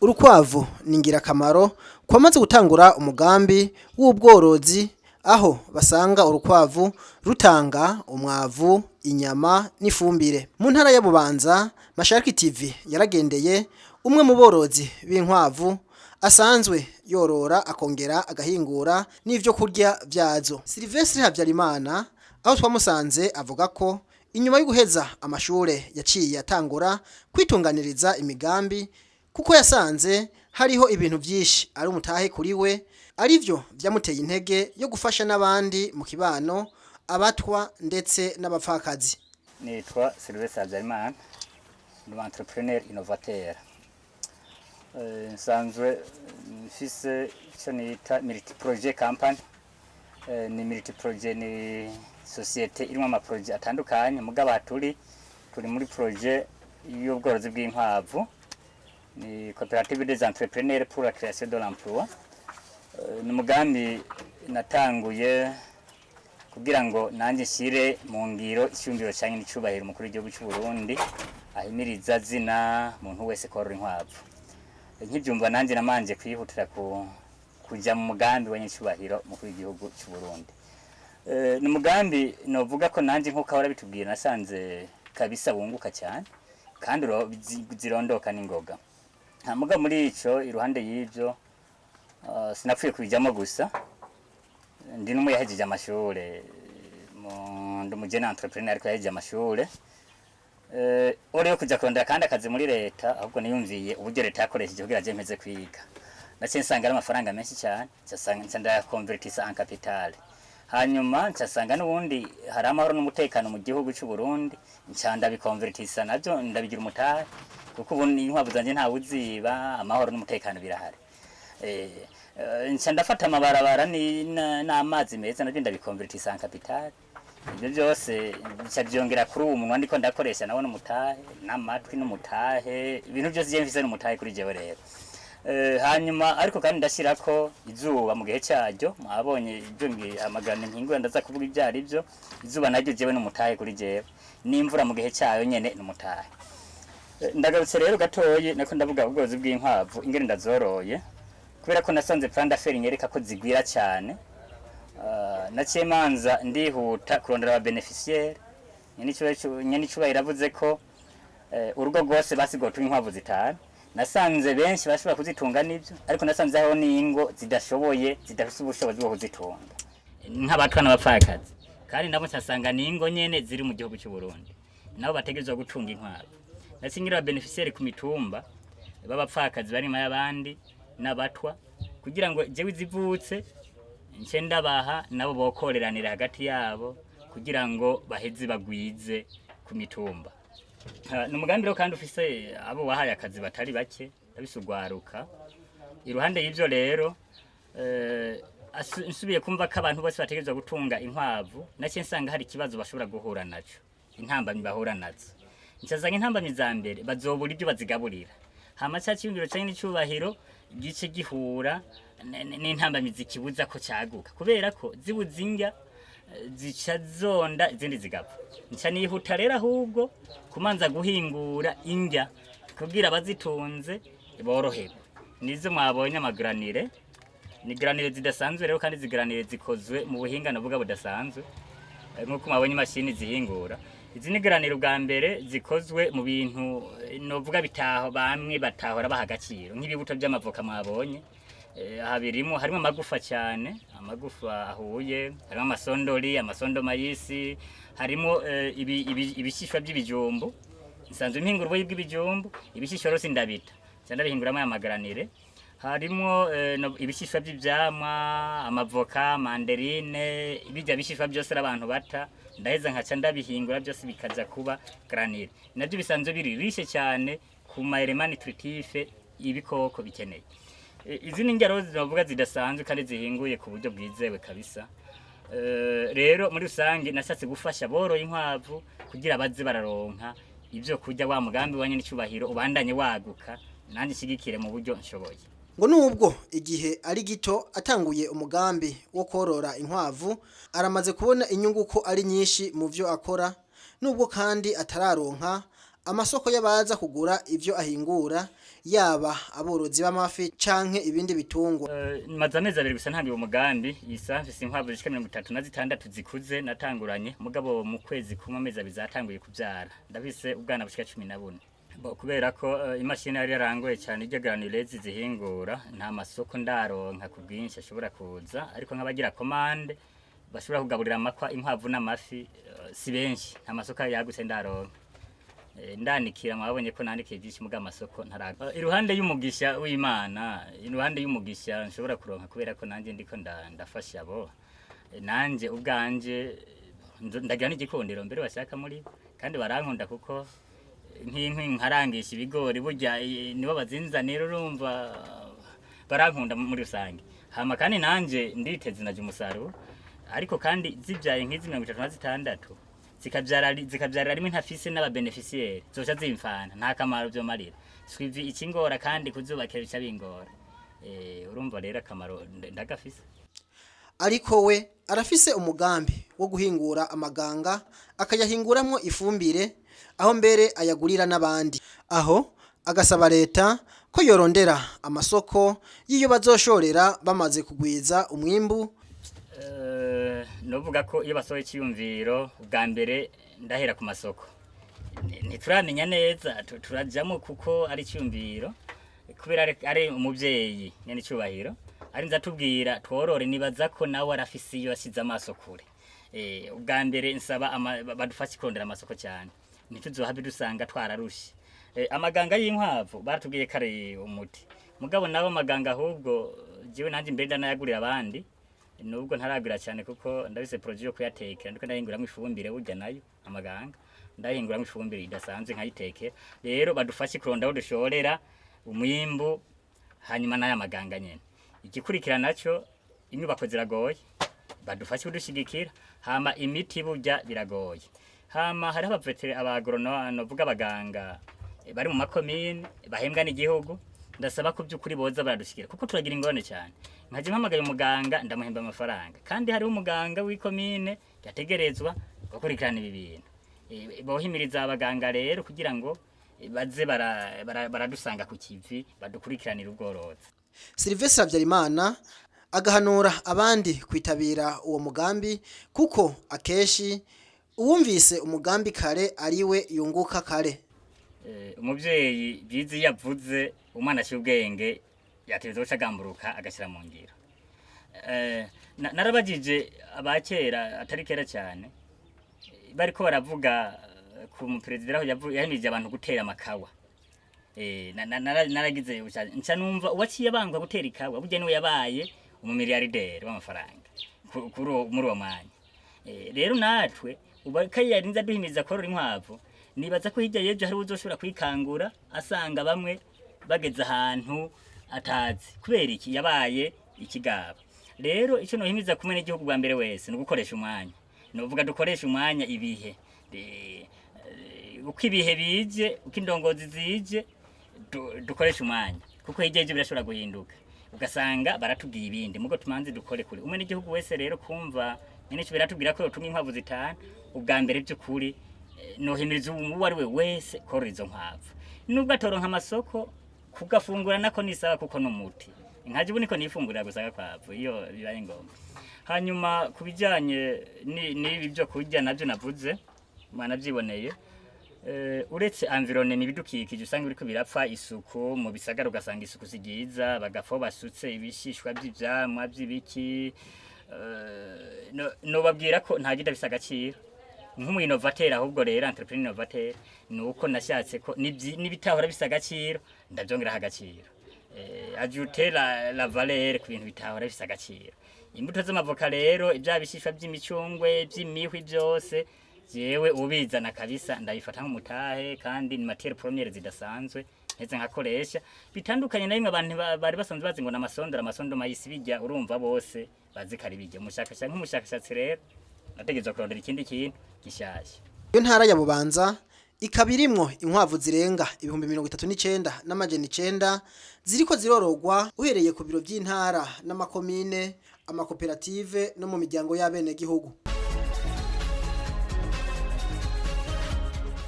Urukwavu ni ingirakamaro kwamaze gutangura umugambi w'ubworozi aho basanga urukwavu rutanga umwavu, inyama n'ifumbire. Mu ntara ya Bubanza, Mashariki TV yaragendeye umwe mu borozi b'inkwavu asanzwe yorora akongera agahingura n'ivyo kurya vyazo. Silvestre Habyarimana aho twamusanze avuga ko inyuma yo guheza amashure yaciye atangura kwitunganiriza imigambi kuko yasanze hariho ibintu vyinshi ari umutahe kuri we arivyo vyamuteye intege yo gufasha n'abandi mu kibano abatwa ndetse n'abapfakazi. Nitwa Silvestre Habyarimana, ni entrepreneur innovateur. Nsanzwe mfise icyo nita multi project company. Ni multi project ni societe irimo ama project atandukanye mugabo turi muri project y'ubworozi bw'inkwavu. Ni coopérative des entrepreneurs pour la création de l'emploi. Ni mugambi natanguye kugira ngo nanjye shire mu ngiro icyumviro cyane n'icubahiro mukuru w'igihugu cy'u Burundi ahimiriza zina muntu wese korora inkwavu. Nkibyumva nanjye namanje kwihutira kuja mu mugambi wa nyicubahiro mukuru w'igihugu cy'u Burundi. Ni mugambi novuga ko nanjye nkuko ahora bitubwira nasanze kabisa bunguka cyane kandi zirondoka n'ingoga. Muga muri ico iruhande y'ivyo sinapfuye kubijamo gusa ndi numwe yahejeje amashure ndi umujene entrepreneur ariko yahejeje amashure ore yo kuja kurondera kandi akazi muri leta ahubwo niyumviye uburyo leta yakoresheje kugira je mpeze kwiga nace nsanga ari amafaranga menshi cyane nsanga ndayakonvertisa en capital hanyuma nsanga n'ubundi hari amahoro n'umutekano mu gihugu cy'u Burundi ncanda bikonvertisa navyo ndabigira umutahe kuko ubu inkwavu zanje nta buziba amahoro n'umutekano birahari. Nca ndafata amabarabara n'amazi meza navyo ndabikonvertisa en capital. Ibyo byose bica byongera kuri uwo muntu ndiko ndakoresha nawe n'umutahe n'amatwi n'umutahe ibintu byose je mfise n'umutahe kuri jewe rero. Hanyuma ariko kandi ndashirako izuba mu gihe cyaryo mwabonye ibyo amagana nkingo ndaza kuvuga ibyari byo izuba naryo jewe n'umutahe kuri jewe n'imvura mu gihe cyayo nyene n'umutahe. Ndagarutse rero gatoye nako ndavuga ubworozi bw'inkwavu ingene ndazoroye kubera ko nasanze plan d'affaires nyereka ko zigwira cyane. Naciye manza ndihuta kurondera aba beneficiaire nyene icubahiro iravuze ko urugo rwose basigotuye inkwavu zitanu. Nasanze benshi bashobora kuzitunga nivyo ariko nasanze aho n'ingo zidashoboye zidafite ubushobozi bwo kuzitunga nk'abatwa n'abapfakazi kandi nabo cyasanga n'ingo nyene ziri mu gihugu cy'u Burundi nabo bategerezwa gutunga inkwavu. Nasingira beneficiaire ku mitumba babapfakazi bari mayabandi n'abatwa kugira ngo jewe zivutse nce ndabaha nabo bokoreranira hagati yabo kugira ngo baheze bagwize ku mitumba. Numugambi rero kandi ufise abo wahaye akazi batari bake abisugwaruka. Iruhande y'ivyo rero nsubiye kumva ko abantu bose bategerezwa gutunga inkwavu nace nsanga hari kibazo bashobora guhura naco intambamyi bahura nazo. Ncazanga intambamyi za mbere bazobura ibyo bazigaburira hama cya cyumviro cyane n'icubahiro gice gihura n'intambamyi zikibuza ko cyaguka kubera ko zibuzinga zica zonda izindi zigapfa. Nca nihuta rero ahubwo kumanza guhingura indya kugira abazitunze boroherwe. Nizo mwabonye amagranire ni granire zidasanzwe rero kandi zigranire zikozwe mu buhinga navuga budasanzwe nkuko mwabonye mashini zihingura. Izi ni granire bwa mbere zikozwe mu bintu novuga bitaho bamwe batahora bahagaciro nk'ibibuto by'amavoka mwabonye. Habirimo harimo amagufa cyane amagufa ahuye harimo amasondori amasondo mayisi harimo ibishishwa by'ibijumbu nsanzwe impingurwa y'ibijumbu ibishishwa rose ndabita cyane bihinguramo amagranire harimo ibishishwa by'ivyamwa amavoka mandarine ibijya bishishwa byose abantu bata ndaheza nkaca ndabihingura byose bikaza kuba granire nabyo bisanzwe biri rishe cyane ku maelements nutritifs ibikoko bikeneye. Izi ni ingero zivuga zidasanzwe kandi zihinguye ku buryo bwizewe kabisa. Rero muri rusange nashatse gufasha boroye inkwavu kugira baze bararonka ivyo kurya wa mugambi wanye n'icubahiro ubandanye waguka nanjye shigikire mu buryo nshoboye. Ngo nubwo igihe ari gito atanguye umugambi wo korora inkwavu aramaze kubona inyungu ko ari nyinshi mu byo akora nubwo kandi atararonka amasoko y'abaza kugura ivyo ahingura yaba aborozi b'amafi canke ibindi bitungwa. Maze amezi abiri gusa ntangiye umugambi isa mfise inkwavu zishika 36 zikuze natanguranye mugabo mu kwezi kumwe amezi abiri zatanguye kuvyara ndafise ubwana bushika 14 kubera ko imashini yari yarangoye cyane iryo granulezi zihingura nta masoko ndaronka ku bwinshi ashobora kuza ariko nk'abagira commande bashobora kugaburira amakwa inkwavu n'amafi si benshi nta masoko yagutse ndaronka ndanikira mwabonye ko nandikiye byinshi muga amasoko ntaraga iruhande y'umugisha w'Imana iruhande y'umugisha nshobora kuronka kubera ko nanje ndiko ndafasha abo nanje ubwanje ndagira n'igikondero mbere bashaka muri kandi barankunda kuko nk'inkwi nkarangisha ibigori burya nibo bazinzanira urumva barankunda muri rusange hama kandi nanje nditeze naje umusaruro ariko kandi zibyaye nk'izi 36 zikabyara rimwe ntafise n'aba beneficiaire zoca zimfana nta kamaro byo marira swivi ikingora kandi kuzubakira bica bingora urumva rero akamaro ndagafise. Ariko we arafise umugambi wo guhingura amaganga akayahinguramwo ifumbire aho mbere ayagurira n'abandi aho agasaba leta ko yorondera amasoko yiyo bazoshorera bamaze kugwiza umwimbu. Novuga ko iyo basohoye cyiyumviro ubwa mbere ndahera ku masoko ntituramenya neza turajamo kuko ari cyiyumviro kubera ari umuvyeyi nyene cyubahiro ari nza tubwira tworore nibaza ko nawe arafise iyo asize amaso kure ubwa mbere nsaba badufashe kondera amasoko cyane ntituzohabe dusanga twararushe amaganga y'inkwavu baratubwiye kare umuti mugabo nabo amaganga ahubwo jiwe nanje mbere ndanayagurira abandi nubwo ntaragira cyane kuko ndabise projet yo kuyatekera ndiko ndahinguramo ifumbire burya nayo amaganga ndahinguramo ifumbire idasanzwe nkayiteke rero badufashe kuronda aho dushorera umwimbu hanyuma n'aya maganga nyene igikurikira naco inyubako ziragoye badufashe kudushigikira hama imiti burya biragoye hama hari abagronome novuga abaganga bari mu makomine bahembwa n'igihugu ndasaba ko byukuri boza baradushikira kuko turagira ingorane cyane nkaje mpamagaye umuganga ndamuhemba amafaranga kandi hari umuganga w'ikomine yategerezwa gukurikirana ibi bintu bohimiriza abaganga rero kugira ngo baze baradusanga ku kivi badukurikiranira ubworozi. Sylvestre Habyarimana agahanura abandi kwitabira uwo mugambi kuko akeshi uwumvise umugambi kare ariwe yunguka kare. Umuvyeyi byizi yavuze umwana cy'ubwenge yatezo cagamburuka agashyira mu ngiro. Narabagije abakera atari kera cyane bariko baravuga ku muperezida aho yahamije abantu gutera amakawa. Naragize nca numva uwaciye bangwa gutera ikawa burya niwe yabaye umumiliyarderi w'amafaranga muri uwo mwanya. Rero natwe ubakaye yarinza duhimiza korora inkwavu nibaza ko hirya yejo hari uzoshobora kwikangura asanga bamwe bageze ahantu atazi kubera iki yabaye ikigaba. Rero ico nohimiza kumwe n'igihugu bwa mbere wese no gukoresha umwanya novuga dukoresha umwanya ibihe uko ibihe bije uko indongozi zije dukoresha umwanya kuko hirya yejo birashobora guhinduka ugasanga baratubwiye ibindi mugo tumanze dukore kuri umwe n'igihugu wese rero kumva nyine cyo biratubwira ko yotumwe inkwavu zitanu ubwa mbere by'ukuri nohimiriza uwo ari we wese korora izo nkwavu nubwo atoronka amasoko kugafungura nako nisaba kuko n'umuti nkaje ubu niko nifungurira gusaga kwavu iyo bibaye ngombwa. Hanyuma kubijanye n'ibi byo kurya navyo navuze mwana byiboneye uretse environnement ibidukikije usanga biriko birapfa isuku mu bisagara ugasanga isuku sigiza bagafo basutse ibishishwa by'ivyamwa by'ibiki no babwira ko nta gida bisagaciro nk'umu innovateur ahubwo rero entrepreneur innovateur nuko nashatse ko nibitahora bisagaciro ndabyongera hagaciro ajouter la valeur ku bintu bitahora bisagaciro imbuto z'amavoka rero ibyabishishwa by'imicungwe by'imihwi byose jewe ubizana kabisa ndabifata nk'umutahe kandi ni matière première zidasanzwe heze nkakoresha bitandukanye na bimwe abantu bari basanzwe bazi ngo amasondo mayisi bijya urumva bose bazikari bijya nk'umushakashatsi rero nategeza kurondera ikindi kintu gishashya. Iyo ntara ya Bubanza ikabirimwo inkwavu zirenga 39 n'amajana 9 ziriko zirorogwa uhereye ku biro by'intara n'amakomine amakoperative no mu miryango y'abene gihugu.